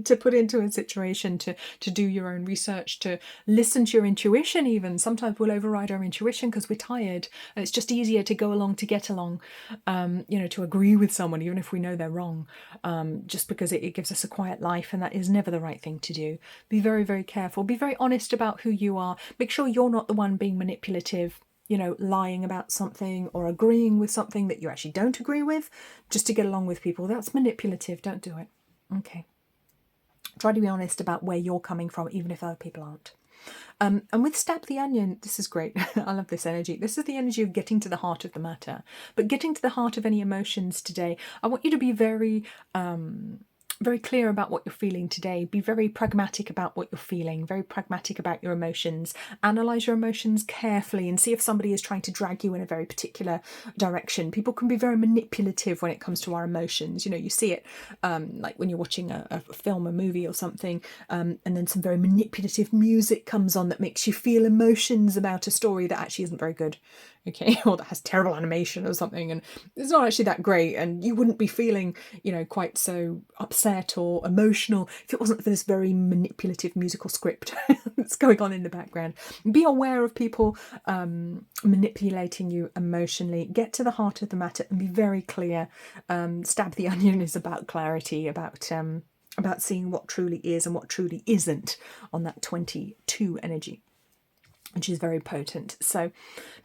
[SPEAKER 1] to put into a situation, to do your own research, to listen to your intuition even. Sometimes we'll override our intuition because we're tired. And it's just easier to go along to get along, to agree with someone, even if we know they're wrong, just because it gives us a quiet life, and that is never the right thing to do. Be very, very careful. Be very honest about who you are. Make sure you're not the one being manipulative, lying about something or agreeing with something that you actually don't agree with just to get along with people. That's manipulative. Don't do it. Okay. Try to be honest about where you're coming from, even if other people aren't. And with Stab the Onion, this is great. I love this energy. This is the energy of getting to the heart of the matter. But getting to the heart of any emotions today, I want you to be very clear about what you're feeling today. Be very pragmatic about what you're feeling, very pragmatic about your emotions. Analyze your emotions carefully and see if somebody is trying to drag you in a very particular direction. People can be very manipulative when it comes to our emotions. You see it like when you're watching a film, a movie or something, and then some very manipulative music comes on that makes you feel emotions about a story that actually isn't very good. Okay, or that has terrible animation or something, and it's not actually that great, and you wouldn't be feeling, quite so upset or emotional if it wasn't for this very manipulative musical script that's going on in the background. Be aware of people manipulating you emotionally. Get to the heart of the matter and be very clear. Stab the Onion is about clarity, about seeing what truly is and what truly isn't on that 22 energy, which is very potent. So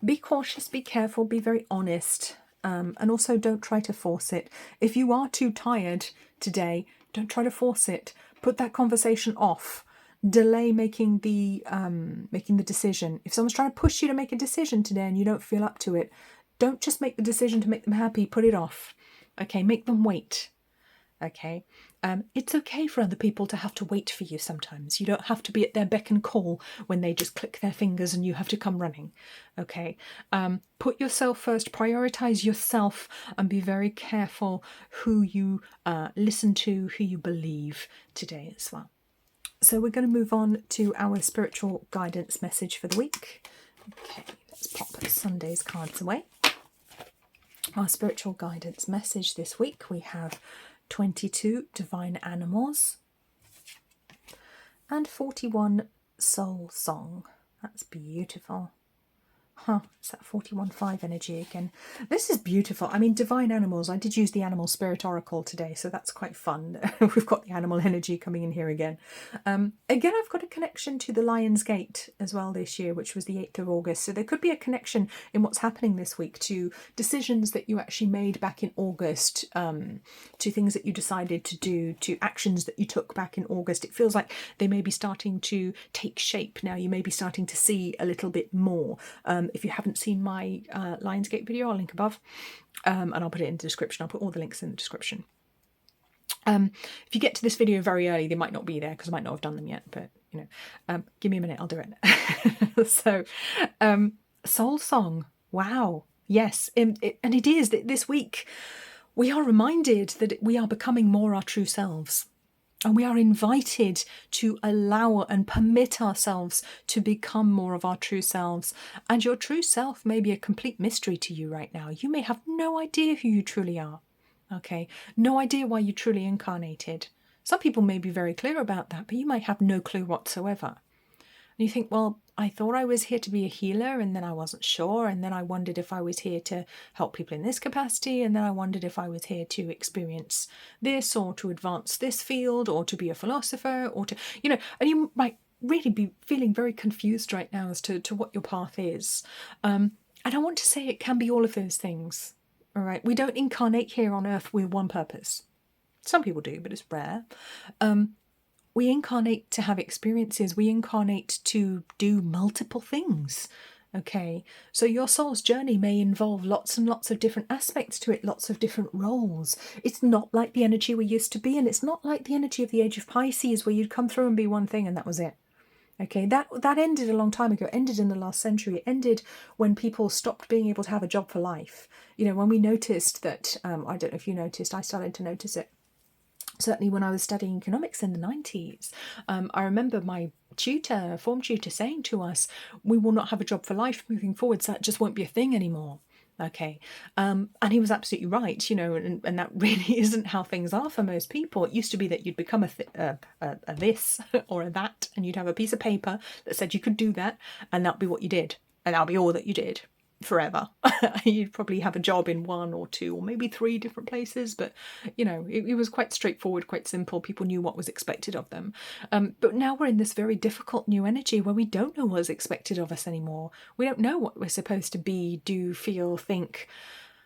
[SPEAKER 1] be cautious, be careful, be very honest, and also don't try to force it. If you are too tired today, don't try to force it. Put that conversation off. Delay making the decision. If someone's trying to push you to make a decision today and you don't feel up to it, don't just make the decision to make them happy. Put it off. Okay, make them wait. Okay, it's okay for other people to have to wait for you sometimes. You don't have to be at their beck and call when they just click their fingers and you have to come running. Okay, put yourself first, prioritize yourself, and be very careful who you listen to, who you believe today as well. So we're going to move on to our spiritual guidance message for the week. Okay, let's pop Sunday's cards away. Our spiritual guidance message this week, we have 22 divine animals, and 41 soul song. That's beautiful. Huh, it's that 41-5 energy again. This is beautiful. I mean, divine animals. I did use the animal spirit oracle today, so that's quite fun. We've got the animal energy coming in here again. Again, I've got a connection to the Lion's Gate as well this year, which was the 8th of August. So there could be a connection in what's happening this week to decisions that you actually made back in August, to things that you decided to do, to actions that you took back in August. It feels like they may be starting to take shape now. You may be starting to see a little bit more. If you haven't seen my Lionsgate video, I'll link above, and I'll put it in the description. I'll put all the links in the description. If you get to this video very early, they might not be there because I might not have done them yet, but you know, give me a minute, I'll do it. So, soul song, wow, yes, and it is that this week we are reminded that we are becoming more our true selves. And we are invited to allow and permit ourselves to become more of our true selves. And your true self may be a complete mystery to you right now. You may have no idea who you truly are. Okay, no idea why you truly incarnated. Some people may be very clear about that, but you might have no clue whatsoever. And you think, well, I thought I was here to be a healer, and then I wasn't sure, and then I wondered if I was here to help people in this capacity, and then I wondered if I was here to experience this, or to advance this field, or to be a philosopher, or to, you know, and you might really be feeling very confused right now as to what your path is. And I want to say it can be all of those things, all right? We don't incarnate here on Earth with one purpose. Some people do, but it's rare. We incarnate to have experiences. We incarnate to do multiple things. Okay, so your soul's journey may involve lots and lots of different aspects to it, lots of different roles. It's not like the energy we used to be, and it's not like the energy of the age of Pisces where you'd come through and be one thing and that was it. Okay, that ended a long time ago. It ended in the last century. It ended when people stopped being able to have a job for life. You know, when we noticed that, I don't know if you noticed, I started to notice it. Certainly when I was studying economics in the 90s, I remember my tutor, form tutor, saying to us, we will not have a job for life moving forward, so that just won't be a thing anymore. Okay, and he was absolutely right, you know, and that really isn't how things are for most people. It used to be that you'd become a this or a that, and you'd have a piece of paper that said you could do that, and that'd be what you did, and that'll be all that you did forever. You'd probably have a job in 1 or 2 or maybe 3 different places, but you know, it was quite straightforward, quite simple. People knew what was expected of them. But now we're in this very difficult new energy where we don't know what's expected of us anymore. We don't know what we're supposed to be, do, feel, think,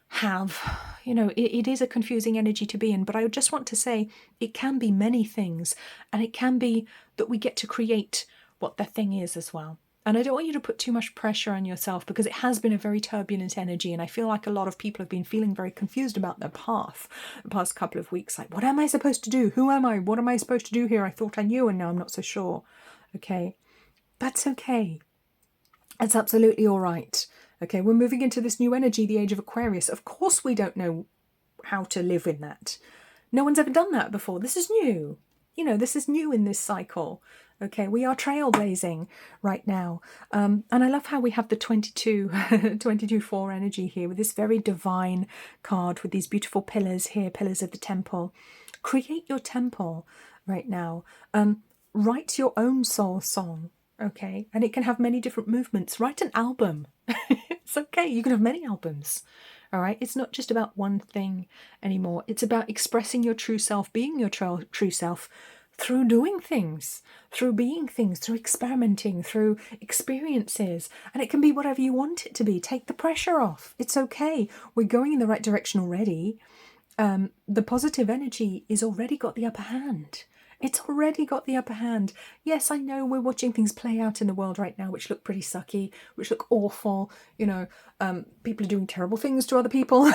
[SPEAKER 1] have. You know, it is a confusing energy to be in, but I just want to say it can be many things, and it can be that we get to create what the thing is as well. And I don't want you to put too much pressure on yourself, because it has been a very turbulent energy, and I feel like a lot of people have been feeling very confused about their path the past couple of weeks. Like, what am I supposed to do? Who am I? What am I supposed to do here? I thought I knew, and now I'm not so sure. Okay, that's okay. It's absolutely all right. Okay, we're moving into this new energy, the age of Aquarius. Of course we don't know how to live in that. No one's ever done that before. This is new. You know, this is new in this cycle. Okay, we are trailblazing right now. And I love how we have the 22-4 energy here with this very divine card with these beautiful pillars here, pillars of the temple. Create your temple right now. Write your own soul song, okay? And it can have many different movements. Write an album. It's okay, you can have many albums. All right, it's not just about one thing anymore. It's about expressing your true self, being your true self, through doing things, through being things, through experimenting, through experiences. And it can be whatever you want it to be. Take the pressure off. It's okay. We're going in the right direction already. The positive energy is already got the upper hand. It's already got the upper hand. Yes, I know we're watching things play out in the world right now, which look pretty sucky, which look awful. You know, people are doing terrible things to other people.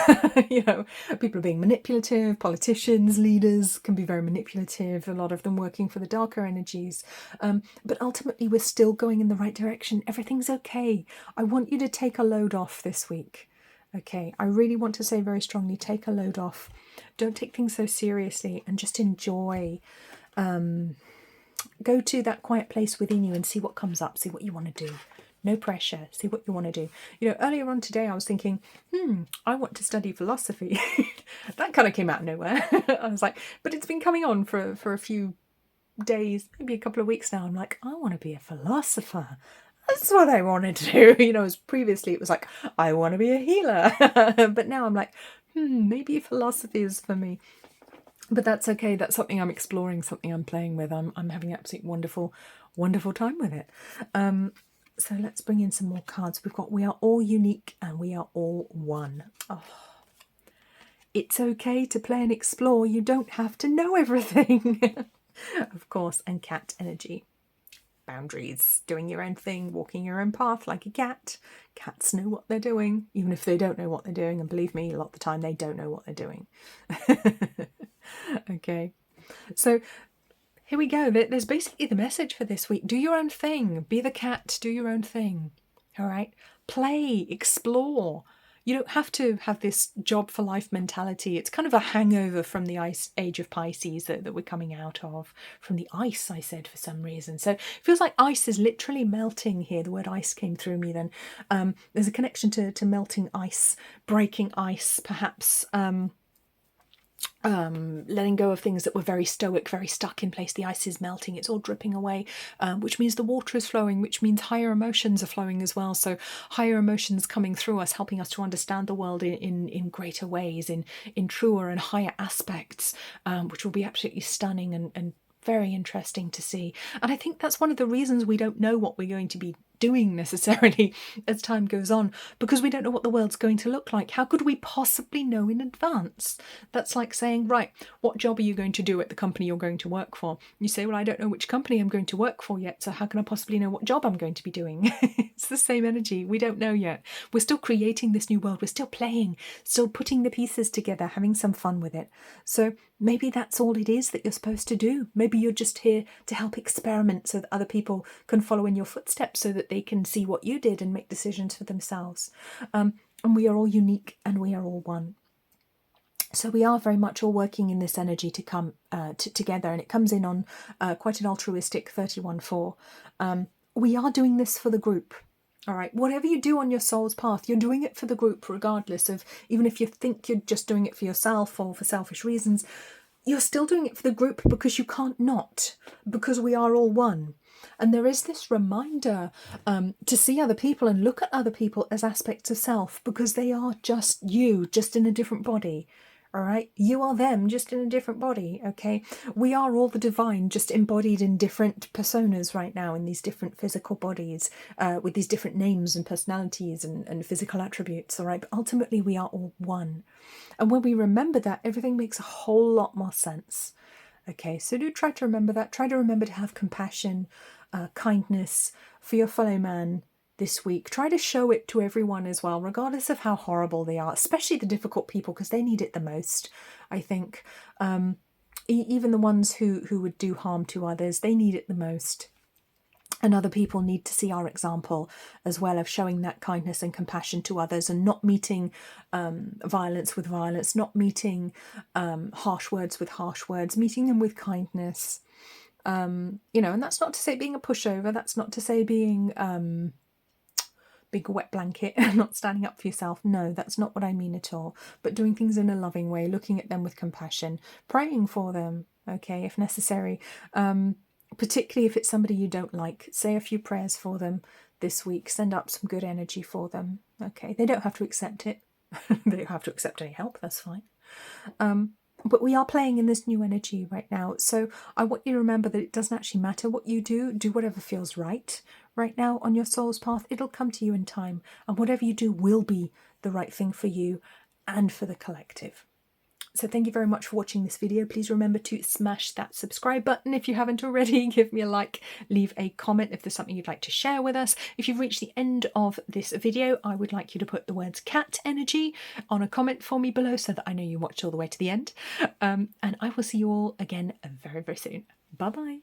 [SPEAKER 1] You know, people are being manipulative. Politicians, leaders can be very manipulative. A lot of them working for the darker energies. But ultimately, we're still going in the right direction. Everything's okay. I want you to take a load off this week. Okay, I really want to say very strongly, take a load off. Don't take things so seriously and just enjoy. Go to that quiet place within you and see what comes up, see what you want to do. No pressure, see what you want to do. You know, earlier on today I was thinking, I want to study philosophy. That kind of came out of nowhere. I was like, but it's been coming on for a few days, maybe a couple of weeks now, I'm like, I want to be a philosopher. That's what I wanted to do. You know, as previously it was like, I want to be a healer. But now I'm like, maybe philosophy is for me. But that's okay. That's something I'm exploring, something I'm playing with. I'm having an absolutely wonderful time with it. So let's bring in some more cards. We've got, we are all unique and we are all one. Oh, it's okay to play and explore. You don't have to know everything. Of course, and cat energy. Boundaries, doing your own thing, walking your own path like a cat. Cats know what they're doing, even if they don't know what they're doing. And believe me, a lot of the time they don't know what they're doing. Okay, so here we go. There's basically the message for this week. Do your own thing. Be the cat. Do your own thing. All right? Play. Explore. You don't have to have this job for life mentality. It's kind of a hangover from the age of Pisces that we're coming out of. From the ice, I said, for some reason. So it feels like ice is literally melting here. The word ice came through me then. There's a connection to melting ice, breaking ice, perhaps... letting go of things that were very stoic, very stuck in place. The ice is melting, it's all dripping away, which means the water is flowing, which means higher emotions are flowing as well. So higher emotions coming through us, helping us to understand the world in greater ways, in truer and higher aspects, which will be absolutely stunning and very interesting to see. And I think that's one of the reasons we don't know what we're going to be doing necessarily as time goes on, because we don't know what the world's going to look like. How could we possibly know in advance? That's like saying, right, what job are you going to do at the company you're going to work for? You say, well, I don't know which company I'm going to work for yet, so how can I possibly know what job I'm going to be doing? It's the same energy. We don't know yet. We're still creating this new world. We're still playing, still putting the pieces together, having some fun with it. So maybe that's all it is that you're supposed to do. Maybe you're just here to help experiment so that other people can follow in your footsteps, so that they can see what you did and make decisions for themselves. And we are all unique and we are all one. So we are very much all working in this energy to come together, and it comes in on quite an altruistic 31-4. We are doing this for the group. All right, whatever you do on your soul's path, you're doing it for the group, regardless of, even if you think you're just doing it for yourself or for selfish reasons, you're still doing it for the group, because you can't not, because we are all one. And there is this reminder to see other people and look at other people as aspects of self, because they are just you, just in a different body. All right, you are them, just in a different body. Okay, we are all the divine, just embodied in different personas right now, in these different physical bodies, with these different names and personalities and physical attributes. All right, but ultimately we are all one. And when we remember that, everything makes a whole lot more sense. Okay, so do try to remember that. Try to remember to have compassion, kindness for your fellow man this week. Try to show it to everyone as well, regardless of how horrible they are, especially the difficult people, because they need it the most, I think. Even the ones who would do harm to others, they need it the most. And other people need to see our example as well, of showing that kindness and compassion to others, and not meeting violence with violence, not meeting harsh words with harsh words, meeting them with kindness. You know, and that's not to say being a pushover. That's not to say being a wet blanket and not standing up for yourself. No, that's not what I mean at all. But doing things in a loving way, looking at them with compassion, praying for them, okay, if necessary. Particularly if it's somebody you don't like, say a few prayers for them this week. Send up some good energy for them. Okay, they don't have to accept it. They don't have to accept any help. That's fine. But we are playing in this new energy right now. So I want you to remember that it doesn't actually matter what you do. Do whatever feels right now on your soul's path. It'll come to you in time. And whatever you do will be the right thing for you and for the collective. So thank you very much for watching this video. Please remember to smash that subscribe button if you haven't already. Give me a like, leave a comment if there's something you'd like to share with us. If you've reached the end of this video, I would like you to put the words cat energy on a comment for me below, so that I know you watched all the way to the end. And I will see you all again very, very soon. Bye-bye.